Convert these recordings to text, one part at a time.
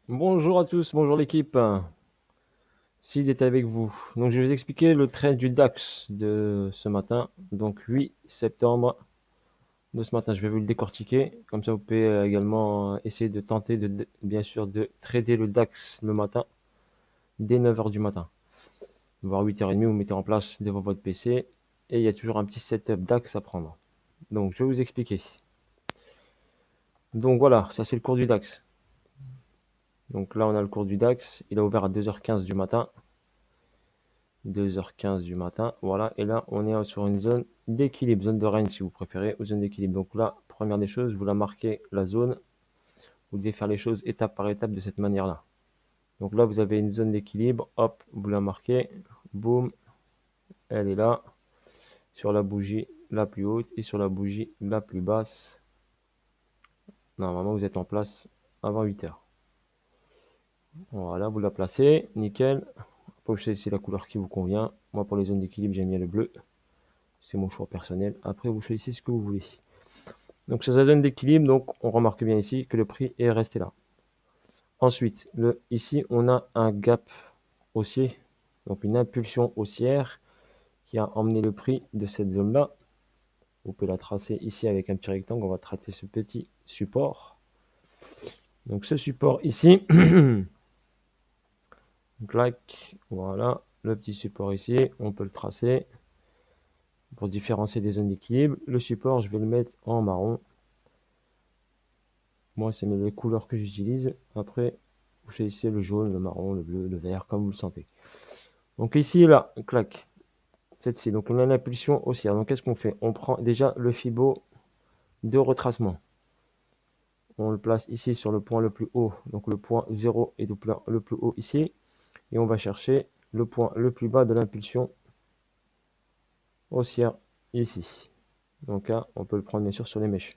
Bonjour à tous, bonjour l'équipe. Sid est avec vous. Donc je vais vous expliquer le trade du DAX de ce matin. Donc 8 septembre de ce matin. Je vais vous le décortiquer. Comme ça vous pouvez également essayer de tenter bien sûr de trader le DAX le matin dès 9 heures du matin. Voire 8h30, vous mettez en place devant votre PC et il y a toujours un petit setup DAX à prendre. Donc je vais vous expliquer. Donc voilà, ça c'est le cours du DAX. Donc là on a le cours du DAX. Il a ouvert à 2h15 du matin. 2h15 du matin, voilà, et là on est sur une zone d'équilibre, zone de range si vous préférez, ou zone d'équilibre. Donc là, première des choses, vous la marquez la zone, vous devez faire les choses étape par étape de cette manière-là. Donc là, vous avez une zone d'équilibre, hop, vous la marquez, boum, elle est là, sur la bougie la plus haute et sur la bougie la plus basse. Normalement, vous êtes en place avant 8h. Voilà, vous la placez, nickel. Après, vous choisissez la couleur qui vous convient. Moi, pour les zones d'équilibre, j'aime bien le bleu. C'est mon choix personnel. Après, vous choisissez ce que vous voulez. Donc ça donne d'équilibre, donc on remarque bien ici que le prix est resté là. Ensuite, ici on a un gap haussier, donc une impulsion haussière qui a emmené le prix de cette zone-là. Vous pouvez la tracer ici avec un petit rectangle, on va tracer ce petit support. Donc ce support ici, clac, voilà, le petit support ici, on peut le tracer pour différencier des zones d'équilibre. Le support, je vais le mettre en marron. Moi, c'est les couleurs que j'utilise. Après, vous choisissez le jaune, le marron, le bleu, le vert, comme vous le sentez. Donc ici, là, clac, cette-ci. Donc on a l'impulsion haussière. Donc qu'est-ce qu'on fait? On prend déjà le Fibo de retracement. On le place ici sur le point le plus haut. Donc le point 0 est le plus haut ici. Et on va chercher le point le plus bas de l'impulsion haussière ici. Donc là, on peut le prendre bien sûr sur les mèches.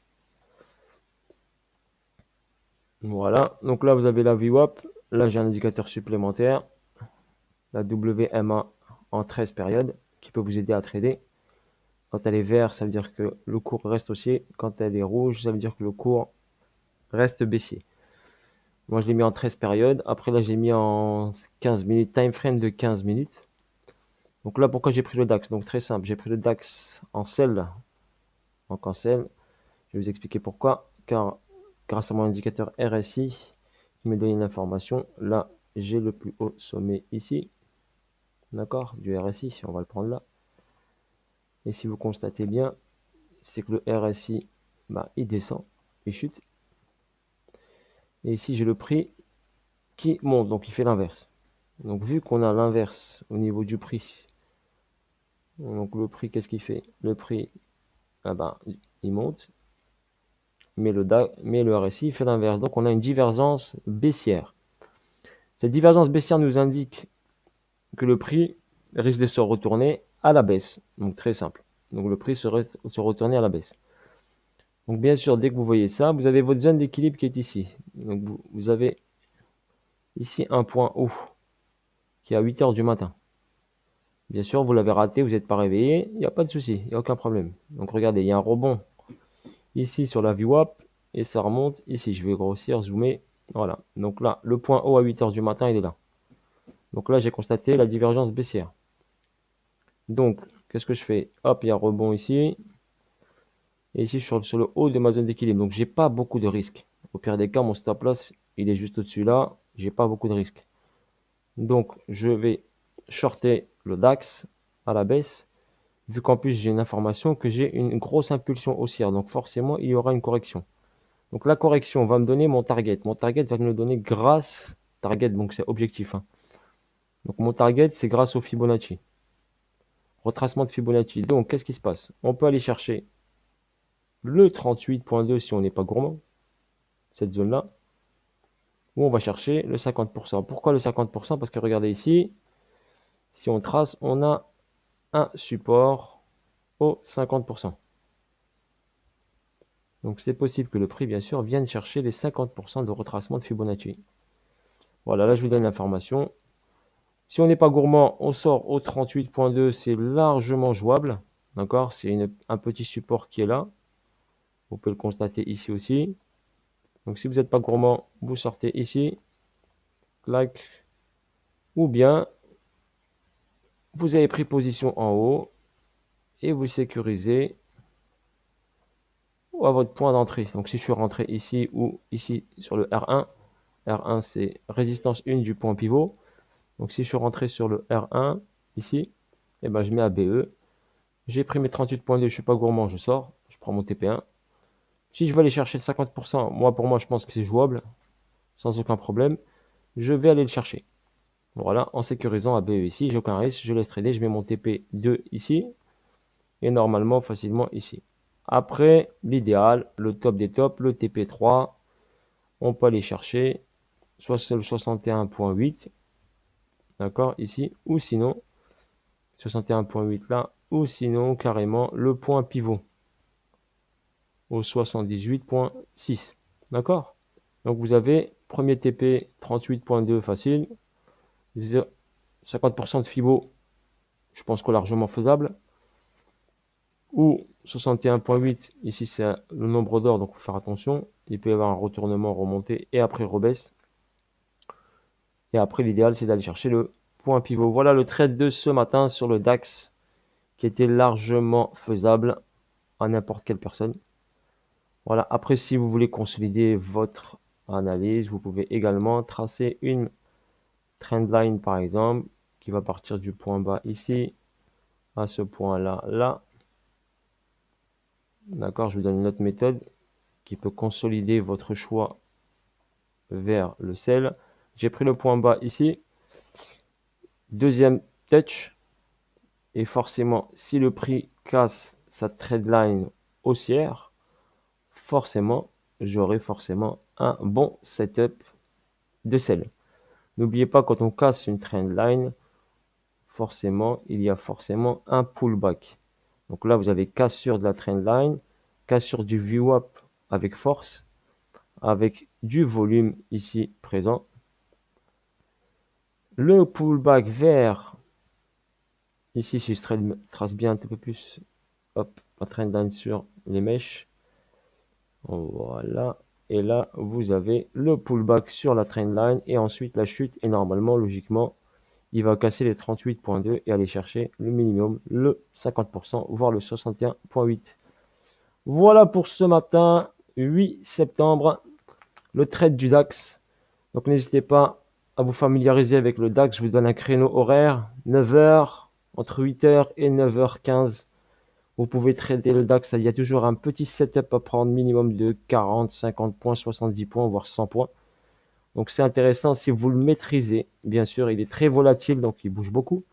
Voilà. Donc là, vous avez la VWAP. Là, j'ai un indicateur supplémentaire. La WMA en 13 périodes qui peut vous aider à trader. Quand elle est verte, ça veut dire que le cours reste haussier. Quand elle est rouge, ça veut dire que le cours reste baissier. Moi, je l'ai mis en 13 périodes. Après, là, j'ai mis en 15 minutes, time frame de 15 minutes. Donc là, pourquoi j'ai pris le DAX? Donc très simple, j'ai pris le DAX en sell, en cancel. Je vais vous expliquer pourquoi. Car grâce à mon indicateur RSI, qui me donne une information. Là, j'ai le plus haut sommet ici. D'accord? Du RSI, on va le prendre là. Et si vous constatez bien, c'est que le RSI, il descend, il chute. Et ici, j'ai le prix qui monte, donc il fait l'inverse. Donc vu qu'on a l'inverse au niveau du prix, donc le prix, qu'est-ce qu'il fait? Le prix, il monte, mais le RSI fait l'inverse. Donc on a une divergence baissière. Cette divergence baissière nous indique que le prix risque de se retourner à la baisse. Donc très simple. Donc le prix serait se retourner à la baisse. Donc bien sûr, dès que vous voyez ça, vous avez votre zone d'équilibre qui est ici. Donc vous avez ici un point haut qui est à 8 heures du matin. Bien sûr, vous l'avez raté, vous n'êtes pas réveillé, il n'y a pas de souci, il n'y a aucun problème. Donc regardez, il y a un rebond ici sur la VWAP et ça remonte ici. Je vais grossir, zoomer. Voilà. Donc là, le point haut à 8 heures du matin, il est là. Donc là, j'ai constaté la divergence baissière. Donc, qu'est-ce que je fais? Hop, il y a un rebond ici. Et ici, je suis sur le haut de ma zone d'équilibre. Donc, j'ai pas beaucoup de risques. Au pire des cas, mon stop loss, il est juste au-dessus là. J'ai pas beaucoup de risques. Donc, je vais shorter le DAX à la baisse. Vu qu'en plus, j'ai une information que j'ai une grosse impulsion haussière. Donc, forcément, il y aura une correction. Donc, la correction va me donner mon target. Mon target va me le donner grâce... Target, donc c'est objectif. Hein. Donc, mon target, c'est grâce au Fibonacci. Retracement de Fibonacci. Donc, qu'est-ce qui se passe? On peut aller chercher le 38.2 si on n'est pas gourmand. Cette zone-là. Ou on va chercher le 50%. Pourquoi le 50%? Parce que regardez ici. Si on trace, on a un support au 50%. Donc c'est possible que le prix, bien sûr, vienne chercher les 50% de retracement de Fibonacci. Voilà, là je vous donne l'information. Si on n'est pas gourmand, on sort au 38.2, c'est largement jouable. D'accord? C'est un petit support qui est là. Vous pouvez le constater ici aussi. Donc si vous n'êtes pas gourmand, vous sortez ici. clac. Ou bien, vous avez pris position en haut et vous sécurisez ou à votre point d'entrée. Donc si je suis rentré ici ou ici sur le R1, R1 c'est résistance 1 du point pivot. Donc si je suis rentré sur le R1 ici, et ben je mets ABE. J'ai pris mes 38.2, je suis pas gourmand, je sors, je prends mon TP1. Si je veux aller chercher le 50%, pour moi je pense que c'est jouable, sans aucun problème. Je vais aller le chercher. Voilà, en sécurisant ABE ici, j'ai aucun risque, je laisse trader, je mets mon TP2 ici, et normalement facilement ici. Après, l'idéal, le top des tops, le TP3, on peut aller chercher soit le 61.8, d'accord, ici, ou sinon, 61.8 là, ou sinon carrément le point pivot au 78.6, d'accord. Donc vous avez premier TP 38.2 facile, 50% de Fibo, je pense que largement faisable, ou 61.8, ici c'est le nombre d'or, donc il faut faire attention, il peut y avoir un retournement remonté et après rebaisse. Et après l'idéal c'est d'aller chercher le point pivot. Voilà le trade de ce matin sur le DAX qui était largement faisable à n'importe quelle personne. Voilà, après si vous voulez consolider votre analyse, vous pouvez également tracer une trendline par exemple qui va partir du point bas ici à ce point là, là. D'accord, je vous donne une autre méthode qui peut consolider votre choix vers le sell. J'ai pris le point bas ici, deuxième touch, et forcément si le prix casse sa trendline haussière, forcément j'aurai forcément un bon setup de sell. N'oubliez pas, quand on casse une trendline, forcément il y a forcément un pullback. Donc là vous avez cassure de la trendline, cassure du VWAP avec force, avec du volume ici présent. Le pullback vers, ici si je trace bien un petit peu plus, hop, ma trendline sur les mèches. Voilà. Et là, vous avez le pullback sur la trendline et ensuite la chute. Et normalement, logiquement, il va casser les 38.2 et aller chercher le minimum, le 50%, voire le 61.8. Voilà pour ce matin, 8 septembre, le trade du DAX. Donc n'hésitez pas à vous familiariser avec le DAX. Je vous donne un créneau horaire, 9h, entre 8h et 9h15. Vous pouvez trader le DAX, il y a toujours un petit setup à prendre, minimum de 40, 50 points, 70 points, voire 100 points. Donc c'est intéressant si vous le maîtrisez. Bien sûr, il est très volatile, donc il bouge beaucoup.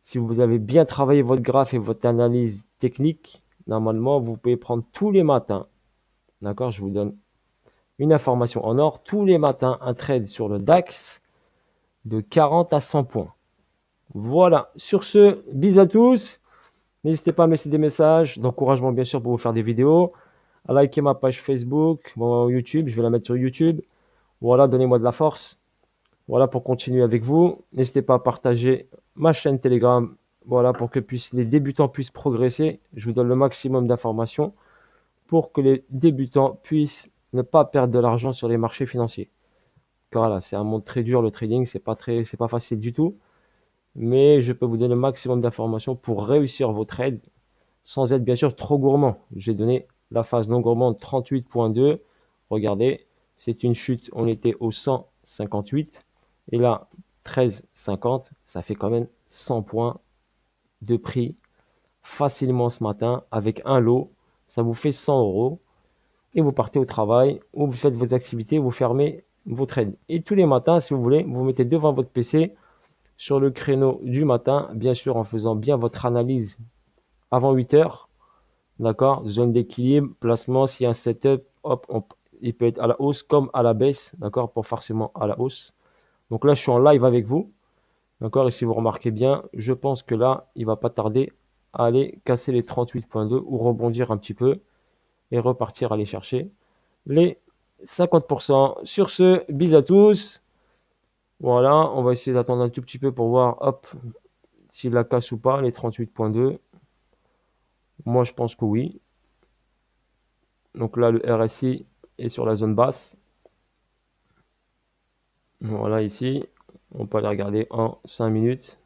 Si vous avez bien travaillé votre graphe et votre analyse technique, normalement, vous pouvez prendre tous les matins. D'accord, je vous donne une information en or. Tous les matins, un trade sur le DAX de 40 à 100 points. Voilà. Sur ce, bisous à tous. N'hésitez pas à me laisser des messages d'encouragement, bien sûr, pour vous faire des vidéos. À liker ma page Facebook, mon YouTube. Je vais la mettre sur YouTube. Voilà, donnez-moi de la force. Voilà pour continuer avec vous. N'hésitez pas à partager ma chaîne Telegram. Voilà pour que les débutants puissent progresser. Je vous donne le maximum d'informations pour que les débutants puissent ne pas perdre de l'argent sur les marchés financiers. Car voilà, c'est un monde très dur, le trading, c'est pas facile du tout. Mais je peux vous donner le maximum d'informations pour réussir vos trades sans être bien sûr trop gourmand. J'ai donné la phase non gourmande 38.2. Regardez, c'est une chute, on était au 158. Et là, 13,50, ça fait quand même 100 points de prix facilement ce matin avec un lot. Ça vous fait 100 euros. Et vous partez au travail ou vous faites vos activités, vous fermez vos trades. Et tous les matins, si vous voulez, vous mettez devant votre PC sur le créneau du matin, bien sûr en faisant bien votre analyse avant 8 heures. D'accord, zone d'équilibre, placement, s'il y a un setup, hop, il peut être à la hausse comme à la baisse, d'accord, pas forcément à la hausse. Donc là, je suis en live avec vous, d'accord, et si vous remarquez bien, je pense que là, il va pas tarder à aller casser les 38.2 ou rebondir un petit peu et repartir aller chercher les 50%. Sur ce, bis à tous. Voilà, on va essayer d'attendre un tout petit peu pour voir, hop, s'il la casse ou pas, les 38.2. Moi, je pense que oui. Donc là, le RSI est sur la zone basse. Voilà, ici, on peut aller regarder en 5 minutes.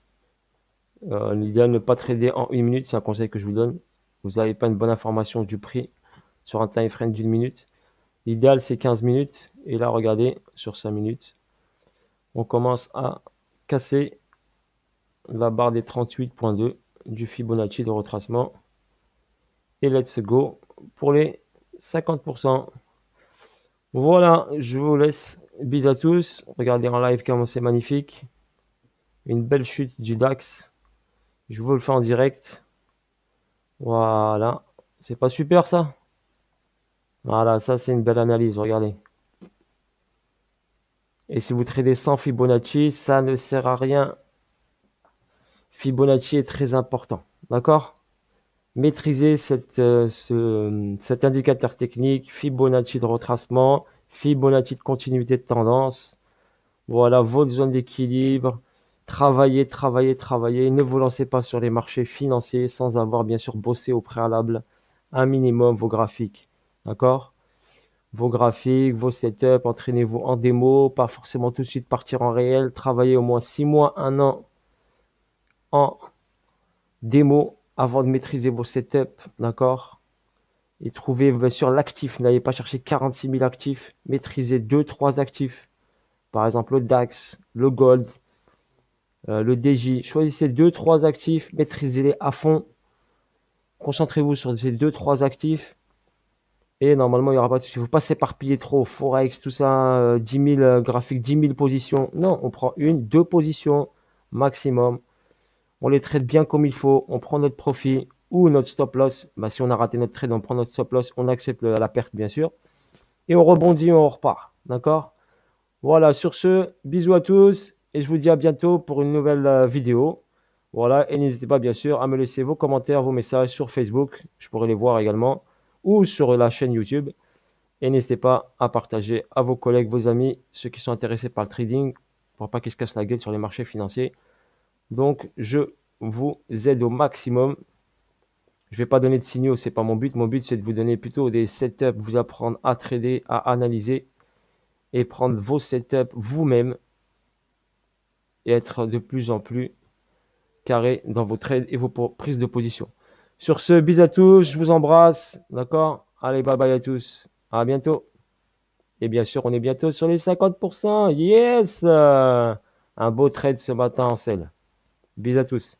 L'idéal ne pas trader en 1 minute, c'est un conseil que je vous donne. Vous n'avez pas une bonne information du prix sur un time frame d'une minute. L'idéal, c'est 15 minutes. Et là, regardez, sur 5 minutes, on commence à casser la barre des 38,2 du Fibonacci de retracement. Et let's go pour les 50%. Voilà, je vous laisse. Bis à tous. Regardez en live comment c'est magnifique. Une belle chute du DAX. Je vous le fais en direct. Voilà. C'est pas super ça? Voilà, ça c'est une belle analyse, regardez. Et si vous tradez sans Fibonacci, ça ne sert à rien. Fibonacci est très important. D'accord? Maîtrisez cet indicateur technique, Fibonacci de retracement, Fibonacci de continuité de tendance. Voilà, votre zone d'équilibre. Travaillez, travaillez, travaillez. Ne vous lancez pas sur les marchés financiers sans avoir bien sûr bossé au préalable un minimum vos graphiques. D'accord? Vos graphiques, vos setups, entraînez-vous en démo, pas forcément tout de suite partir en réel. Travaillez au moins 6 mois, 1 an en démo avant de maîtriser vos setups. D'accord? Et trouvez bien sûr l'actif. N'allez pas chercher 46 000 actifs. Maîtrisez 2-3 actifs. Par exemple, le DAX, le Gold, le DJ. Choisissez 2-3 actifs, maîtrisez-les à fond. Concentrez-vous sur ces 2-3 actifs. Et normalement, il n'y aura pas de souci. Il ne faut pas s'éparpiller trop. Forex, tout ça, 10 000 graphiques, 10 000 positions. Non, on prend 1-2 positions maximum. On les traite bien comme il faut. On prend notre profit ou notre stop loss. Bah, si on a raté notre trade, on prend notre stop loss. On accepte la perte, bien sûr. Et on rebondit, on repart. D'accord? Voilà, sur ce, bisous à tous et je vous dis à bientôt pour une nouvelle vidéo. Voilà, et n'hésitez pas bien sûr à me laisser vos commentaires, vos messages sur Facebook, je pourrai les voir également, ou sur la chaîne YouTube. Et n'hésitez pas à partager à vos collègues, vos amis, ceux qui sont intéressés par le trading, pour pas qu'ils se cassent la gueule sur les marchés financiers. Donc, je vous aide au maximum. Je ne vais pas donner de signaux, c'est pas mon but. Mon but, c'est de vous donner plutôt des setups, vous apprendre à trader, à analyser et prendre vos setups vous-même et être de plus en plus carré dans vos trades et vos prises de position. Sur ce, bis à tous, je vous embrasse, d'accord? Allez, bye bye à tous, à bientôt. Et bien sûr, on est bientôt sur les 50%, yes! Un beau trade ce matin en selle. Bis à tous.